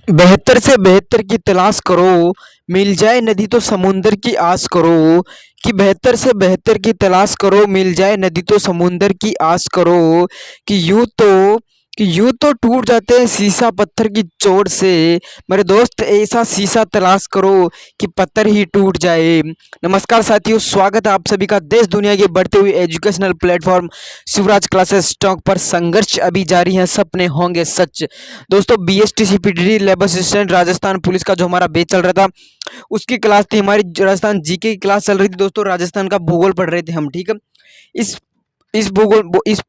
बेहतर से बेहतर की तलाश करो, मिल जाए नदी तो समुंदर की आस करो। कि बेहतर से बेहतर की तलाश करो, मिल जाए नदी तो समुंदर की आस करो। कि यूं तो टूट जाते हैं शीशा पत्थर की चोट से। मेरे दोस्त ऐसा शीशा तलाश करो कि पत्थर ही टूट जाए। नमस्कार साथियों, स्वागत है आप सभी का देश दुनिया के बढ़ते हुए educational platform Shivraj classes stock पर। संघर्ष अभी जारी है, सपने होंगे सच। दोस्तों BST CPT labour assistant Rajasthan police का जो हमारा बैच चल रहा था, उसकी क्लास थी हमारी। राजस्थान जीके की क्लास चल रही थी दोस्तों। राजस्थान का भूगोल पढ़ रहे थे हम, ठीक है। इस इस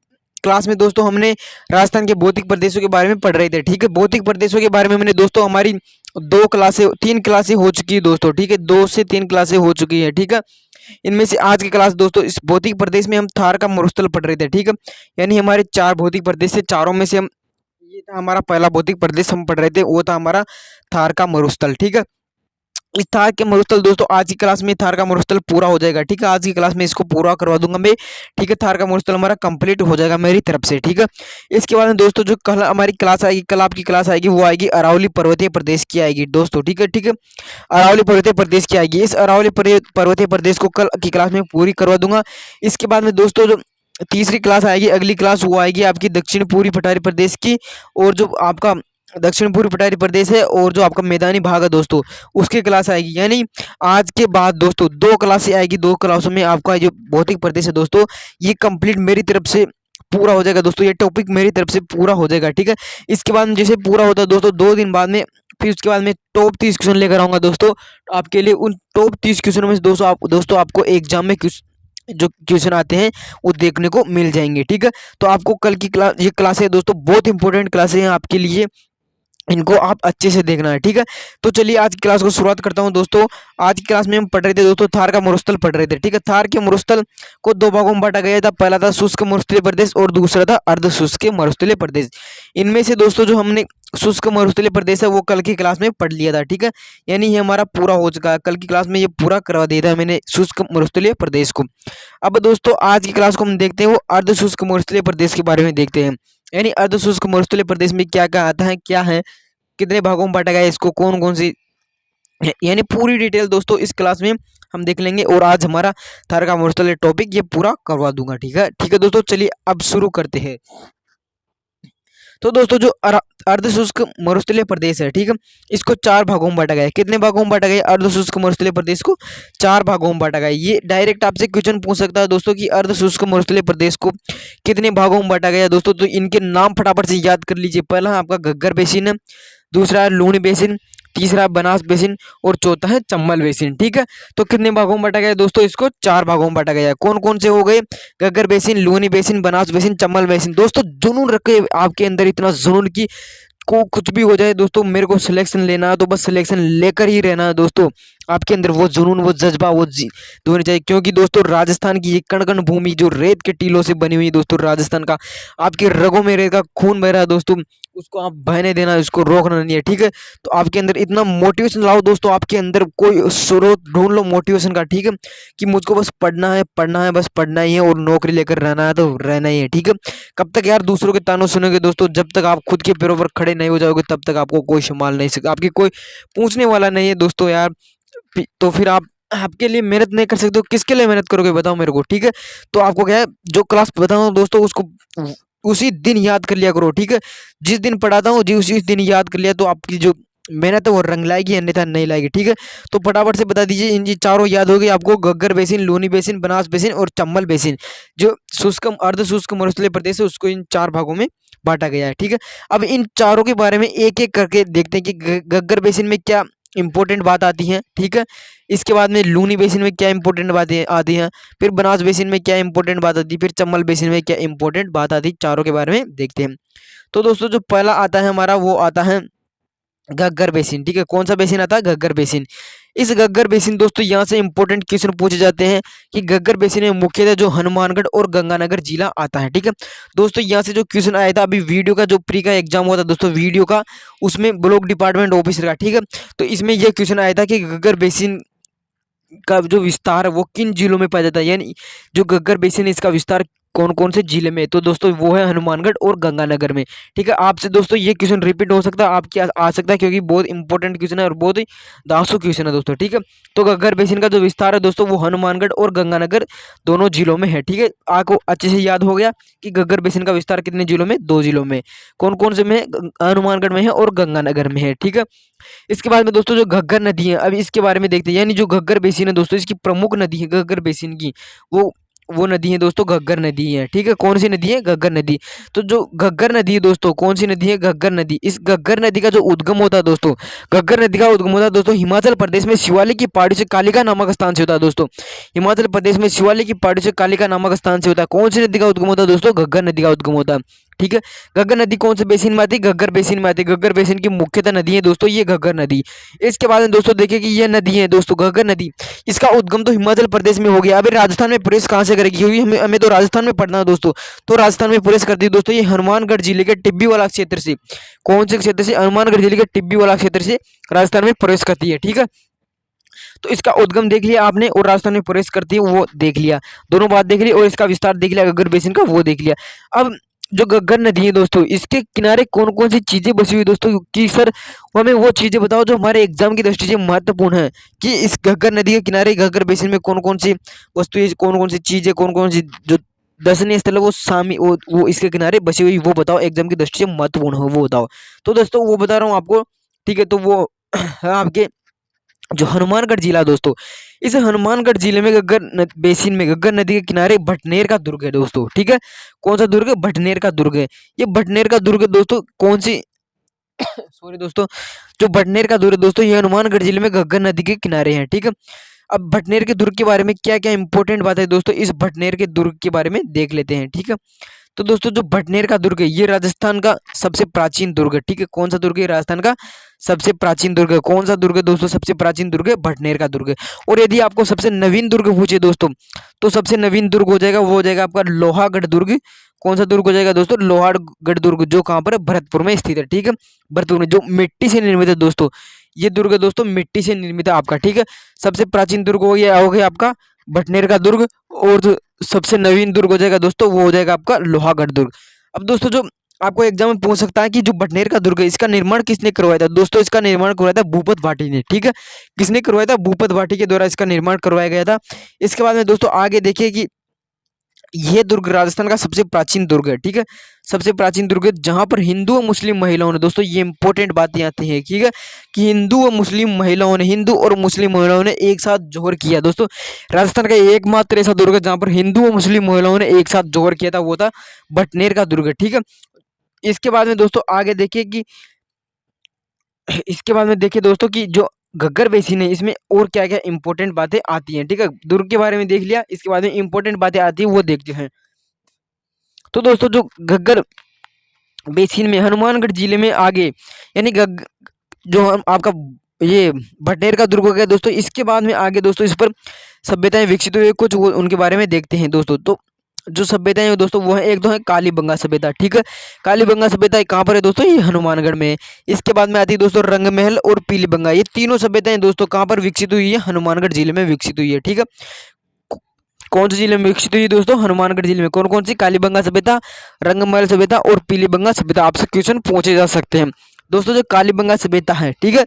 क्लास में दोस्तों हमने राजस्थान के भौतिक प्रदेशों के बारे में पढ़ रहे थे, ठीक है। भौतिक प्रदेशों के बारे में हमने दोस्तों हमारी तीन क्लासें हो चुकी है दोस्तों, ठीक है। 2 से 3 क्लासें हो चुकी है, ठीक है। इनमें से आज की क्लास दोस्तों, इस भौतिक प्रदेश में हम थार का मरुस्थल पढ़ रहे थे, ठीक है। यानी हमारे 4 भौतिक प्रदेश से, चारों में से हम, ये था हमारा पहला भौतिक प्रदेश हम पढ़ रहे थे, वो था हमारा थार का मरुस्थल, ठीक है। इस थार के मरुस्थल दोस्तों, आज की क्लास में थार का मरुस्थल पूरा हो जाएगा, ठीक है। आज की क्लास में इसको पूरा करवा दूंगा मैं, ठीक है। थार का मरुस्थल हमारा कंप्लीट हो जाएगा मेरी तरफ से, ठीक है। इसके बाद में दोस्तों जो कल हमारी क्लास आएगी, कल आपकी क्लास आएगी, वो आएगी अरावली पर्वतीय प्रदेश की आएगी दोस्तों, ठीक है, ठीक है। अरावली पर्वतीय प्रदेश की आएगी। इस अरावली पर्वतीय प्रदेश को कल की क्लास में पूरी करवा दूंगा। इसके बाद में दोस्तों जो तीसरी क्लास आएगी, अगली क्लास, वो आएगी आपकी दक्षिण पूर्वी पठारी प्रदेश की। और जो आपका दक्षिण पूर्व पठारी प्रदेश है और जो आपका मैदानी भाग है दोस्तों, उसकी क्लास आएगी। यानी आज के बाद दोस्तों 2 क्लासें आएगी। 2 क्लासों में आपका जो भौतिक प्रदेश है दोस्तों, ये कंप्लीट मेरी तरफ से पूरा हो जाएगा दोस्तों। ये टॉपिक मेरी तरफ से पूरा हो जाएगा, ठीक है। इसके बाद में जैसे पूरा होता है दोस्तों, 2 दिन बाद में फिर उसके बाद में टॉप 30 क्वेश्चन लेकर आऊंगा दोस्तों आपके लिए। उन टॉप 30 क्वेश्चनों में से दोस्तों आपको एग्जाम में जो क्वेश्चन आते हैं वो देखने को मिल जाएंगे, ठीक है। तो आपको कल की क्लास, ये क्लास है दोस्तों, बहुत इंपॉर्टेंट क्लासें हैं आपके लिए। इनको आप अच्छे से देखना है, ठीक है। तो चलिए आज की क्लास को शुरुआत करता हूं दोस्तों। आज की क्लास में हम पढ़ रहे थे दोस्तों, थार का मरुस्थल पढ़ रहे थे, ठीक है। थार के मरुस्थल को 2 भागों में बांटा गया था। पहला था शुष्क मरुस्थलीय प्रदेश और दूसरा था अर्ध शुष्क मरुस्थलीय प्रदेश। इनमें से दोस्तों जो हमने शुष्क मरुस्थलीय प्रदेश है वो कल की क्लास में पढ़ लिया था, ठीक है। यानी ये हमारा पूरा हो चुका है। कल की क्लास में ये पूरा करवा दिया था मैंने शुष्क मरुस्थलीय प्रदेश को। अब दोस्तों आज की क्लास को हम देखते हैं, वो अर्ध शुष्क मरुस्थलीय प्रदेश के बारे में देखते हैं। यानी अर्ध शुष्क मरुस्थलीय प्रदेश में क्या क्या आता है, क्या है, कितने भागों में बांटा गया है, इसको कौन कौन सी, यानी पूरी डिटेल दोस्तों इस क्लास में हम देख लेंगे। और आज हमारा थार का मरुस्थल टॉपिक ये पूरा करवा दूंगा, ठीक है, ठीक है दोस्तों। चलिए अब शुरू करते हैं। तो दोस्तों जो अर्ध शुष्क मरुस्थलीय प्रदेश है, ठीक है, इसको 4 भागों में बांटा गया है। कितने भागों में बांटा गया है? अर्ध शुष्क मरुस्थलीय प्रदेश को 4 भागों में बांटा गया है। ये डायरेक्ट आपसे क्वेश्चन पूछ सकता है दोस्तों कि अर्ध शुष्क मरुस्थलीय प्रदेश को कितने भागों में बांटा गया है दोस्तों। तो इनके नाम फटाफट से याद कर लीजिए। पहला आपका घग्गर बेसिन है, दूसरा है लूनी बेसिन, तीसरा बनास बेसिन और चौथा है चंबल बेसिन, ठीक है। तो कितने भागों में बांटा गया है दोस्तों? इसको 4 भागों में बांटा गया है। कौन कौन से हो गए? Ghaggar basin, Luni basin, Banas basin, Chambal basin. दोस्तों जुनून रखे आपके अंदर, इतना जुनून की को कुछ भी हो जाए दोस्तों, मेरे को सिलेक्शन लेना है तो बस सिलेक्शन लेकर ही रहना है दोस्तों। आपके अंदर वो जुनून, वो जज्बा, वो होनी चाहिए। क्योंकि दोस्तों राजस्थान की ये कण कण भूमि जो रेत के टीलों से बनी हुई है दोस्तों, राजस्थान का आपके रगों में रेत का खून बह रहा है दोस्तों, उसको आप बहने देना, उसको रोकना नहीं है, ठीक है। तो आपके अंदर इतना मोटिवेशन लाओ दोस्तों, आपके अंदर कोई स्रोत ढूंढ लो मोटिवेशन का, ठीक है, कि मुझको बस पढ़ना है, पढ़ना है, बस पढ़ना ही है और नौकरी लेकर रहना है तो रहना ही है, ठीक है। कब तक यार दूसरों के तानों सुनोगे दोस्तों? जब तक आप खुद के पैरों पर खड़े नहीं हो जाओगे तब तक आपको कोई संभाल नहीं सकता, आपकी कोई पूछने वाला नहीं है दोस्तों यार। तो फिर आप आपके लिए मेहनत नहीं कर सकते हो, किसके लिए मेहनत करोगे बताओ मेरे को, ठीक है। तो आपको क्या है, जो क्लास बताऊँ दोस्तों उसको उसी दिन याद कर लिया करो, ठीक है। जिस दिन पढ़ाता हूँ जी उसी दिन याद कर लिया तो आपकी जो मेहनत है वो रंग लाएगी, अन्यथा नहीं लाएगी, ठीक है। तो फटाफट से बता दीजिए, इन जी चारों याद हो गई आपको? Ghaggar basin, Luni basin, Banas basin और चंबल बेसिन। जो शुष्क अर्ध शुष्क मरुस्थलीय प्रदेश है उसको इन 4 भागों में बांटा गया है, ठीक है। अब इन चारों के बारे में एक एक करके देखते हैं कि घग्गर बेसिन में क्या इंपॉर्टेंट बात आती है, ठीक है। इसके बाद में लूनी बेसिन में क्या इंपॉर्टेंट बातें आती हैं, फिर बनास बेसिन में क्या इंपॉर्टेंट बात आती है, फिर चंबल बेसिन में क्या इंपॉर्टेंट बात आती है, चारों के बारे में देखते हैं। तो दोस्तों जो पहला आता है हमारा वो आता है घग्गर बेसिन, ठीक है। कौन सा बेसिन आता है? घग्गर बेसिन। इस घग्गर बेसिन दोस्तों यहाँ से इंपॉर्टेंट क्वेश्चन पूछे जाते हैं कि घग्गर बेसिन में मुख्यतः जो हनुमानगढ़ और गंगानगर जिला आता है, ठीक है। दोस्तों यहाँ से जो क्वेश्चन आया था अभी वीडियो का, जो प्री का एग्जाम हुआ था दोस्तों वीडियो का, उसमें ब्लॉक डिपार्टमेंट ऑफिसर का, ठीक है। तो इसमें यह क्वेश्चन आया था कि घग्गर बेसिन का जो विस्तार है वो किन जिलों में पाया जाता है, यानी जो घग्गर बेसिन है इसका विस्तार कौन कौन से जिले में, तो दोस्तों वो है हनुमानगढ़ और गंगानगर में। ठीक है, आपसे दोस्तों ये क्वेश्चन रिपीट हो सकता है, आपके आ सकता है, क्योंकि बहुत इंपॉर्टेंट क्वेश्चन है और बहुत ही दांसू क्वेश्चन है दोस्तों। ठीक है, तो घग्गर बेसिन का जो विस्तार है दोस्तों वो हनुमानगढ़ और गंगानगर दोनों जिलों में है। ठीक है, आपको अच्छे से याद हो गया कि घग्गर बेसिन का विस्तार कितने जिलों में, 2 जिलों में। कौन कौन से में है, हनुमानगढ़ में है और गंगानगर में है। ठीक है, इसके बाद में दोस्तों जो घग्गर नदी है, अब इसके बारे में देखते हैं। यानी जो घग्गर बेसिन है दोस्तों, इसकी प्रमुख नदी है घग्गर बेसिन की, वो वो नदी है दोस्तों घग्गर नदी है। ठीक है, कौन सी नदी है, घग्गर नदी। तो जो घग्गर नदी है दोस्तों, कौन सी नदी है, घग्गर नदी। इस घग्गर नदी का जो उद्गम होता है दोस्तों, घग्गर नदी का उद्गम होता है दोस्तों हिमाचल प्रदेश में शिवालिक की पहाड़ी से कालिका नामक स्थान से होता है दोस्तों। हिमाचल प्रदेश में शिवालिक की पहाड़ी से कालिका नामक स्थान से होता है। कौन सी नदी का उद्गम होता है दोस्तों, घग्गर नदी का उद्गम होता है। ठीक है, घग्गर नदी कौन से बेसिन में आती है, घग्गर बेसिन में आती है। घग्गर बेसिन की मुख्यतः नदी है दोस्तों ये घग्गर नदी। इसके बाद में दोस्तों देखिए कि ये नदी है दोस्तों घग्गर नदी, इसका उद्गम तो हिमाचल प्रदेश में हो गया। अभी राजस्थान में प्रवेश कहाँ से करेगी, क्योंकि हमें हमें तो राजस्थान में पढ़ना है दोस्तों, तो राजस्थान में प्रवेश करती है दोस्तों ये हनुमानगढ़ जिले के टिब्बी वाला क्षेत्र से। कौन से क्षेत्र से, हनुमानगढ़ जिले के टिब्बी वाला क्षेत्र से राजस्थान में प्रवेश करती है। ठीक है, तो इसका उद्गम देख लिया आपने और राजस्थान में प्रवेश करती है वो देख लिया, दोनों बात देख ली, और इसका विस्तार देख लिया घग्गर बेसिन का वो देख लिया। अब जो घग्गर नदी है दोस्तों, इसके किनारे कौन कौन सी चीजें बसी हुई दोस्तों, कि सर हमें वो चीजें बताओ जो हमारे एग्जाम की दृष्टि से महत्वपूर्ण है, कि इस घग्गर नदी के किनारे घग्गर बेसिन में कौन कौन सी वस्तुएं, कौन कौन सी चीजें, कौन कौन सी जो दर्शनीय स्थल है वो शामिल, वो इसके किनारे बसी हुई, वो बताओ एग्जाम की दृष्टि से महत्वपूर्ण हो वो बताओ। तो दोस्तों वो बता रहा हूँ आपको। ठीक है, तो वो है आपके जो हनुमानगढ़ जिला दोस्तों, इस हनुमानगढ़ जिले में बेसिन में घग्गर नदी के किनारे भटनेर का दुर्ग है दोस्तों। ठीक है, कौन सा दुर्ग है, भटनेर का दुर्ग है। ये भटनेर का दुर्ग दोस्तों कौन सी सॉरी दोस्तों, जो भटनेर का दुर्ग है दोस्तों ये हनुमानगढ़ जिले में घग्गर नदी के किनारे है। ठीक है, अब भटनेर के दुर्ग के बारे में क्या क्या इंपॉर्टेंट बात है दोस्तों, इस भटनेर के दुर्ग के बारे में देख लेते हैं। ठीक है, तो दोस्तों जो भटनेर का दुर्ग है ये राजस्थान का सबसे प्राचीन दुर्ग है। ठीक है, कौन सा दुर्ग है, राजस्थान का सबसे प्राचीन दुर्ग है। कौन सा दुर्ग है दोस्तों, सबसे प्राचीन दुर्ग है भटनेर का दुर्ग है। और यदि आपको सबसे नवीन दुर्ग पूछे दोस्तों, तो सबसे नवीन दुर्ग हो जाएगा, वो हो जाएगा आपका लोहागढ़ दुर्ग। कौन सा दुर्ग हो जाएगा दोस्तों, लोहागढ़ दुर्ग, जो कहाँ पर है, भरतपुर में स्थित है। ठीक है, भरतपुर में, जो मिट्टी से निर्मित है दोस्तों, ये दुर्ग है दोस्तों मिट्टी से निर्मित है आपका। ठीक है, सबसे प्राचीन दुर्ग हो गया आपका भटनेर का दुर्ग, और जो सबसे नवीन दुर्ग हो जाएगा दोस्तों वो हो जाएगा आपका लोहागढ़ दुर्ग। अब दोस्तों जो आपको एग्जाम में पूछ सकता है कि जो भटनेर का दुर्ग है इसका निर्माण किसने करवाया था, दोस्तों इसका निर्माण करवाया था भूपत भाटी ने। ठीक है, किसने करवाया था, भूपत भाटी के द्वारा इसका निर्माण करवाया गया था। इसके बाद में दोस्तों आगे देखिए कि ये दुर्ग राजस्थान का सबसे प्राचीन दुर्ग है। ठीक है, सबसे प्राचीन दुर्ग है जहां पर हिंदू और मुस्लिम महिलाओं ने, दोस्तों ये इंपॉर्टेंट बातें आती हैं। ठीक है, कि हिंदू और मुस्लिम महिलाओं ने, हिंदू और मुस्लिम महिलाओं ने एक साथ जोहर किया। दोस्तों राजस्थान का एकमात्र ऐसा दुर्ग है जहां पर हिंदू और मुस्लिम महिलाओं ने एक साथ जोहर किया था, वो था भटनेर का दुर्ग। ठीक है, इसके बाद में दोस्तों आगे देखिए कि इसके बाद में देखिए दोस्तों कि जो घग्गर बेसिन है इसमें और क्या क्या इंपॉर्टेंट बातें आती हैं। ठीक है, दुर्ग के बारे में देख लिया, इसके बाद में इंपॉर्टेंट बातें आती है वो देखते हैं। तो दोस्तों जो घग्गर बेसिन में हनुमानगढ़ जिले में आगे, यानी जो हम आपका ये भटनेर का दुर्ग हो गया दोस्तों, इसके बाद में आगे दोस्तों इस पर सभ्यताएं विकसित हुई, कुछ वो उनके बारे में देखते हैं दोस्तों। तो जो सभ्यताएं हैं दोस्तों वो है, एक तो है कालीबंगा सभ्यता। ठीक है, कालीबंगा सभ्यता कहाँ पर है दोस्तों, ये हनुमानगढ़ में है। इसके बाद में आती है दोस्तों रंगमहल और पीलीबंगा, ये तीनों सभ्यताएं दोस्तों कहाँ पर विकसित हुई है, हनुमानगढ़ जिले में विकसित हुई है। ठीक है, कौन से जिले में विकसित हुई है दोस्तों, हनुमानगढ़ जिले में। कौन कौन सी, कालीबंगा सभ्यता, रंगमहल सभ्यता और पीलीबंगा सभ्यता। आपसे क्वेश्चन पूछे जा सकते हैं दोस्तों। जो कालीबंगा सभ्यता है, ठीक है,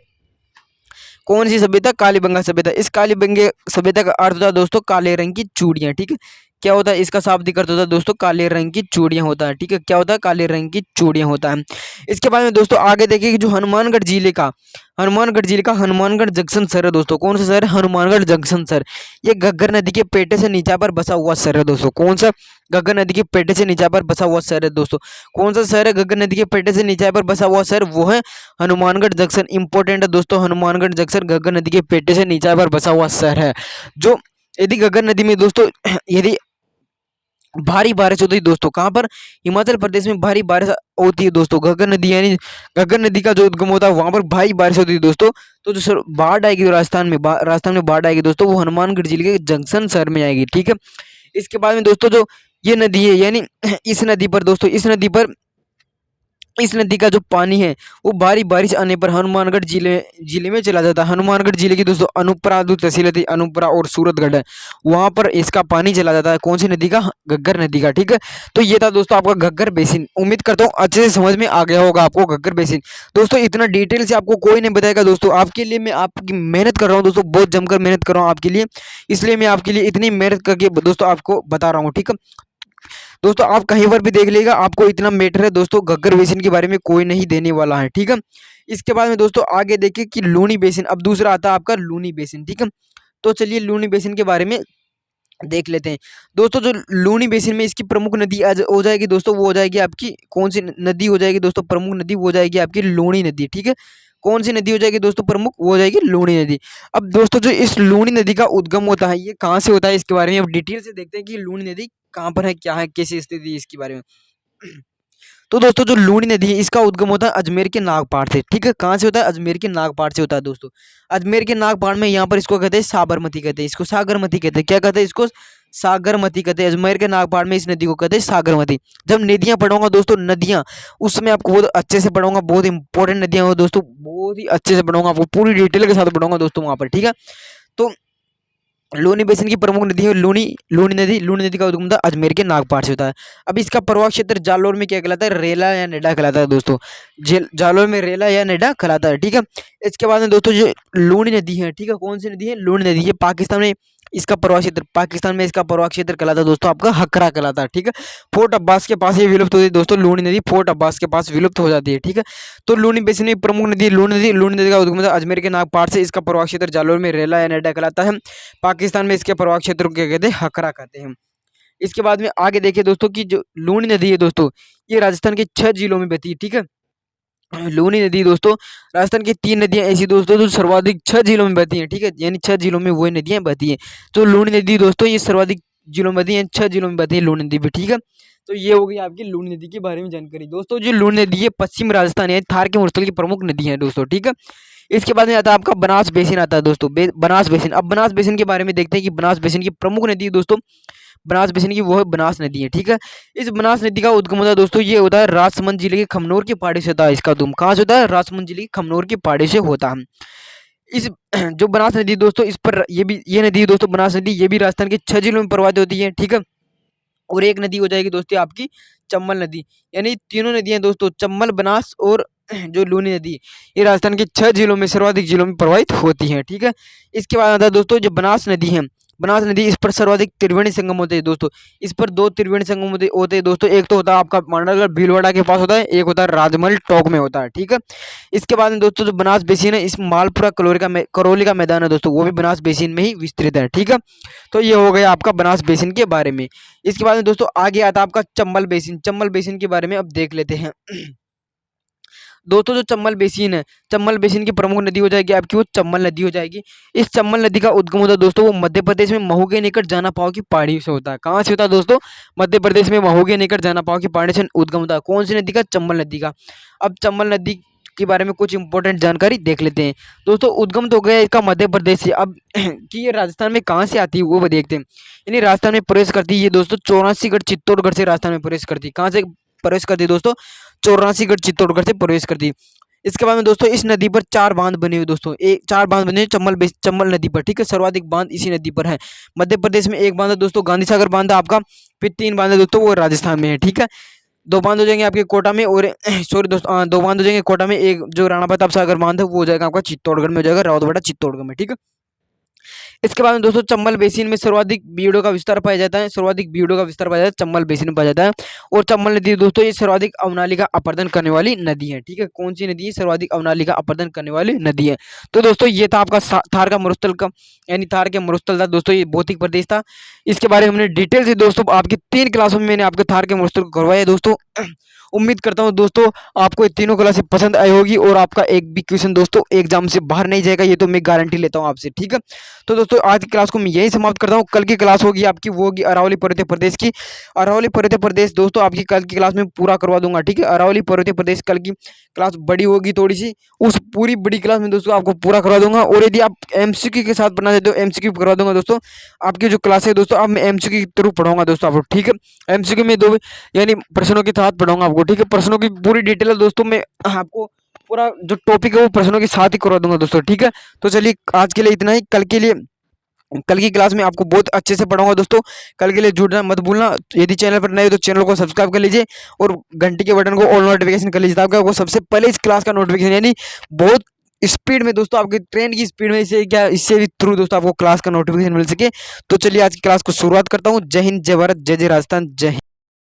कौन सी सभ्यता, कालीबंगा सभ्यता। इस कालीबंगे सभ्यता का अर्थ होता है दोस्तों काले रंग की चूड़ियां। ठीक है, क्या होता है इसका शाब्दिक अर्थ होता है दोस्तों काले रंग की चूड़ियां होता है। ठीक है, क्या होता है, काले रंग की चूड़ियां होता है। इसके बाद में दोस्तों आगे देखिए कि जो हनुमानगढ़ जिले का हनुमानगढ़ जंक्शन शहर है दोस्तों। कौन सा शहर है, हनुमानगढ़ जंक्शन शहर। ये घग्गर नदी के पेटे से नीचा पर बसा हुआ शहर है दोस्तों। कौन सा, घग्गर नदी के पेटे से नीचा पर बसा हुआ शहर है दोस्तों। कौन सा शहर है घग्गर नदी के पेटे से नीचा पर बसा हुआ शहर, वो है हनुमानगढ़ जंक्शन। इंपॉर्टेंट है दोस्तों, हनुमानगढ़ जंक्शन घग्गर नदी के पेटे से नीचा पर बसा हुआ शहर है। जो यदि घग्गर नदी में दोस्तों यदि भारी बारिश होती है दोस्तों, कहाँ पर, हिमाचल प्रदेश में भारी बारिश होती है दोस्तों। घग्गर नदी, यानी घग्गर नदी का जो उद्गम होता है वहां पर भारी बारिश होती है दोस्तों। तो जो सर बाढ़ आएगी राजस्थान में, राजस्थान में बाढ़ आएगी दोस्तों, वो हनुमानगढ़ जिले के जंक्शन शहर में आएगी। ठीक है, इसके बाद में दोस्तों जो ये नदी है, यानी इस नदी पर दोस्तों, इस नदी पर इस नदी का जो पानी है वो भारी बारिश आने पर हनुमानगढ़ जिले जिले में चला जाता है। हनुमानगढ़ जिले की दोस्तों अनुपरा जो तहसील है अनुपरा और सूरतगढ़ है, वहां पर इसका पानी चला जाता है। कौन सी नदी का? घग्गर नदी का। ठीक है, तो ये था दोस्तों आपका घग्गर बेसिन। उम्मीद करता हूँ अच्छे से समझ में आ गया होगा आपको घग्गर बेसिन। दोस्तों इतना डिटेल से आपको कोई नहीं बताएगा दोस्तों, आपके लिए मैं आपकी मेहनत कर रहा हूँ दोस्तों, बहुत जमकर मेहनत कर रहा हूँ आपके लिए, इसलिए मैं आपके लिए इतनी मेहनत करके दोस्तों आपको बता रहा हूँ। ठीक है दोस्तों, आप कहीं पर भी देख लीजिएगा, आपको इतना मैटर है दोस्तों, घग्गर बेसिन के बारे में कोई नहीं देने वाला है। ठीक है, इसके बाद में दोस्तों आगे देखिए कि लूनी बेसिन, अब दूसरा आता है आपका लूनी बेसिन। ठीक है, तो चलिए लूनी बेसिन के बारे में देख लेते हैं। दोस्तों जो लूनी बेसिन में इसकी प्रमुख नदी आज हो जाएगी दोस्तों, वो हो जाएगी आपकी कौन सी नदी हो जाएगी दोस्तों? प्रमुख नदी वो हो जाएगी आपकी लूनी नदी। ठीक है, कौन सी नदी हो जाएगी दोस्तों प्रमुख? वो हो जाएगी लूनी नदी। अब दोस्तों जो इस लूनी नदी का उद्गम होता है, ये कहाँ से होता है, इसके बारे में अब डिटेल से देखते हैं कि लूनी नदी कहाँ पर है, क्या है, कैसी स्थिति है इसके बारे में। तो दोस्तों जो लूनी नदी है इसका उद्गम होता है अजमेर के नागपाड़ से। ठीक है, कहाँ से होता है? अजमेर के नागपाड़ से होता है दोस्तों। अजमेर के नागपाड़ में यहाँ पर इसको कहते हैं साबरमती, कहते हैं इसको सागरमती कहते हैं। क्या कहते हैं इसको? सागरमती कहते हैं। अजमेर के नागपाड़ में इस नदी को कहते हैं सागरमती। जब नदियाँ पढ़ूंगा दोस्तों, नदियाँ, उसमें आपको बहुत अच्छे से पढ़ूंगा, बहुत इंपॉर्टेंट नदियाँ हो दोस्तों, बहुत ही अच्छे से पढ़ूंगा आपको, पूरी डिटेल के साथ पढ़ूंगा दोस्तों वहाँ पर। ठीक है, तो लूनी बेसिन की प्रमुख नदी है लूनी लूनी नदी। लूनी नदी का उद्गम होता है अजमेर के नागपाड़ से होता है। अब इसका प्रवाह क्षेत्र जालोर में क्या कहलाता है? रेला या नेडा कहलाता है दोस्तों। जालोर में रेला या नेडा कहलाता है। ठीक है, इसके बाद में दोस्तों जो लूनी नदी है, ठीक है, कौन सी नदी है? लूनी नदी। ये पाकिस्तान में इसका प्रवाह क्षेत्र, पाकिस्तान में इसका प्रवाह क्षेत्र कहलाता है दोस्तों आपका हकरा कहलाता है। ठीक है, फोर्ट अब्बास के पास ये विलुप्त होती है दोस्तों, लूनी नदी फोर्ट अब्बास के पास विलुप्त हो जाती है। ठीक है, तो लूनी बेसिन में प्रमुख नदी लूनी नदी। लूनी नदी का उद्गम होता है अजमेर के नागपाड़ से। इसका प्रवाह क्षेत्र जालोर में रेला या नेडा कहलाता है। पाकिस्तान में इसके प्रवाह क्षेत्र को क्या कहते हैं? हकरा कहते हैं। इसके बाद में आगे देखिए दोस्तों कि जो लूनी नदी है दोस्तों, ये राजस्थान के 6 जिलों में बहती है। ठीक है, लूनी नदी दोस्तों राजस्थान की 3 नदियां ऐसी दोस्तों जो सर्वाधिक 6 जिलों में बहती हैं। ठीक है, यानी 6 जिलों में वही नदियां बहती हैं। तो लूनी नदी दोस्तों ये सर्वाधिक जिलों में बहती है, 6 जिलों में बहती है लूनी नदी भी। ठीक है, तो ये हो गई आपकी लूनी नदी के बारे में जानकारी। दोस्तों जो लूनी नदी है पश्चिम राजस्थान है थार के मरुस्थल की प्रमुख नदी है दोस्तों। ठीक है, इसके बाद में आता है आपका बनास बेसिन आता है दोस्तों। बनास बेसिन, अब बनास बेसिन के बारे में देखते हैं कि बनास बेसिन की प्रमुख नदी दोस्तों बनास बेसिन की वो है बनास नदी है। ठीक है, इस बनास नदी का उद्गम होता है दोस्तों, ये होता है राजसमंद जिले के खमनोर की पहाड़ी से होता है। इसका उद्गम कहाँ से होता है? राजसमंद जिले की खमनोर की पहाड़ी से होता है। इस जो बनास नदी दोस्तों, इस पर ये नदी दोस्तों बनास नदी, ये भी राजस्थान के 6 जिलों में प्रवाहित होती है। ठीक है, और एक नदी हो जाएगी दोस्तों आपकी चम्बल नदी। यानी तीनों नदियां दोस्तों चम्बल, बनास और जो लूनी नदी, ये राजस्थान के 6 जिलों में सर्वाधिक जिलों में प्रवाहित होती है। ठीक है, इसके बाद आता है दोस्तों जो बनास नदी है। बनास नदी, इस पर सर्वाधिक त्रिवेणी संगम होते हैं दोस्तों। इस पर 2 त्रिवेणी संगम होते हैं दोस्तों। एक तो होता है आपका मांडरगढ़ भीलवाड़ा के पास होता है, एक होता है राजमहल टोंक में होता है। ठीक है, इसके बाद में दोस्तों जो बनास बेसिन है, इस मालपुरा करौली का मैदान है दोस्तों, वो भी बनास बेसिन में ही विस्तृत है। ठीक है, तो ये हो गया आपका बनास बेसिन के बारे में। इसके बाद में दोस्तों आगे आता है आपका चंबल बेसिन। चंबल बेसिन के बारे में अब देख लेते हैं। दोस्तों जो चंबल बेसिन है, चंबल बेसिन की प्रमुख नदी हो जाएगी आपकी वो चंबल नदी हो जाएगी। इस चंबल नदी का उद्गम होता है दोस्तों वो मध्य प्रदेश में महू के निकट जाना पाओ की पहाड़ी से होता है। कहाँ से होता है दोस्तों? मध्य प्रदेश में महू के निकट जाना पाओ की पहाड़ी से उद्गम होता है। कौन सी नदी का? चंबल नदी का। अब चंबल नदी के बारे में कुछ इंपॉर्टेंट जानकारी देख लेते हैं। दोस्तों उद्गम तो हो गया इसका मध्य प्रदेश से। अब कि ये राजस्थान में कहाँ से आती है वो भी देखते हैं। यानी राजस्थान में प्रवेश करती है ये दोस्तों 84गढ़ चित्तौड़गढ़ से राजस्थान में प्रवेश करती है। कहाँ से प्रवेश करती है दोस्तों? 84गढ़ चित्तौड़गढ़ से प्रवेश करती है। इसके बाद में दोस्तों इस नदी पर 4 बांध बने हुए दोस्तों, एक 4 बांध बने हुए चंबल नदी पर। ठीक है, सर्वाधिक बांध इसी नदी पर है। मध्य प्रदेश में एक बांध है दोस्तों गांधी सागर बांध है आपका, फिर 3 बांध है दोस्तों वो राजस्थान में है। ठीक है, 2 बांध हो जाएंगे आपके कोटा में, और सॉरी दोस्तों 2 बांध हो जाएंगे कोटा में, एक जो राणा प्रताप सागर बांध है वो हो जाएगा आपका चित्तौड़गढ़ में हो जाएगा, रावतबाड़ा चित्तौड़गढ़ में। ठीक है, इसके बाद में दोस्तों चंबल बेसिन में सर्वाधिक बीड़ों का विस्तार पाया जाता है। सर्वाधिक बीड़ों का विस्तार पाया जाता है चंबल बेसिन में पाया जाता है। और चंबल नदी दोस्तों ये सर्वाधिक अवनाली का अपर्दन करने वाली नदी है। ठीक है, कौन सी नदी है? सर्वाधिक अवनाली का अपर्दन करने वाली नदी है। तो दोस्तों ये था आपका थार का मरुस्थल का, यानी थार के मरुस्थल था दोस्तों, ये भौतिक प्रदेश था। इसके बारे में हमने डिटेल से दोस्तों आपकी 3 क्लासों में मैंने आपके थार के मरुस्थल को करवाया दोस्तों। उम्मीद करता हूँ दोस्तों आपको ये तीनों क्लासें पसंद आई होगी, और आपका एक भी क्वेश्चन दोस्तों एग्जाम से बाहर नहीं जाएगा, ये तो मैं गारंटी लेता हूँ आपसे। ठीक है, तो दोस्तों आज की क्लास को मैं यही समाप्त करता हूँ। कल की क्लास होगी आपकी, वो होगी अरावली पर्वतीय प्रदेश की। अरावली पर्वतीय प्रदेश दोस्तों आपकी कल की क्लास में पूरा करवा दूंगा। ठीक है, अरावली पर्वतीय प्रदेश कल की क्लास बड़ी होगी थोड़ी सी, उस पूरी बड़ी क्लास में दोस्तों आपको पूरा करवा दूंगा। और यदि आप एमसीक्यू के साथ पढ़ना चाहते हो, एमसीक्यू करवा दूंगा दोस्तों। आपकी जो क्लास है दोस्तों अब मैं एमसीक्यू के थ्रू पढ़ाऊंगा दोस्तों आपको। ठीक है, एमसीक्यू में 2 यानी प्रश्नों के साथ पढ़ाऊंगा आपको। को, ठीक है। प्रश्नों की पूरी डिटेल है दोस्तों, मैं आपको पूरा जो टॉपिक है वो प्रश्नों के साथ ही करवा दूंगा दोस्तों, ठीक है। तो चलिए आज के लिए इतना ही। कल की क्लास में आपको बहुत अच्छे से पढ़ाऊंगा दोस्तों। कल के लिए जुड़ना मत भूलना। यदि चैनल पर नए हो तो चैनल को सब्सक्राइब कर लीजिए और घंटी के बटन को ऑल नोटिफिकेशन कर लीजिए, ताकि आपको सबसे पहले इस क्लास का नोटिफिकेशन, यानी बहुत स्पीड में दोस्तों, आपकी ट्रेन की स्पीड में, इसे क्या, इससे भी थ्रू दोस्तों आपको क्लास का नोटिफिकेशन मिल सके। तो चलिए आज की क्लास को शुरुआत करता हूँ। जय हिंद, जय भारत, जय जय राजस्थान, जय हिंद।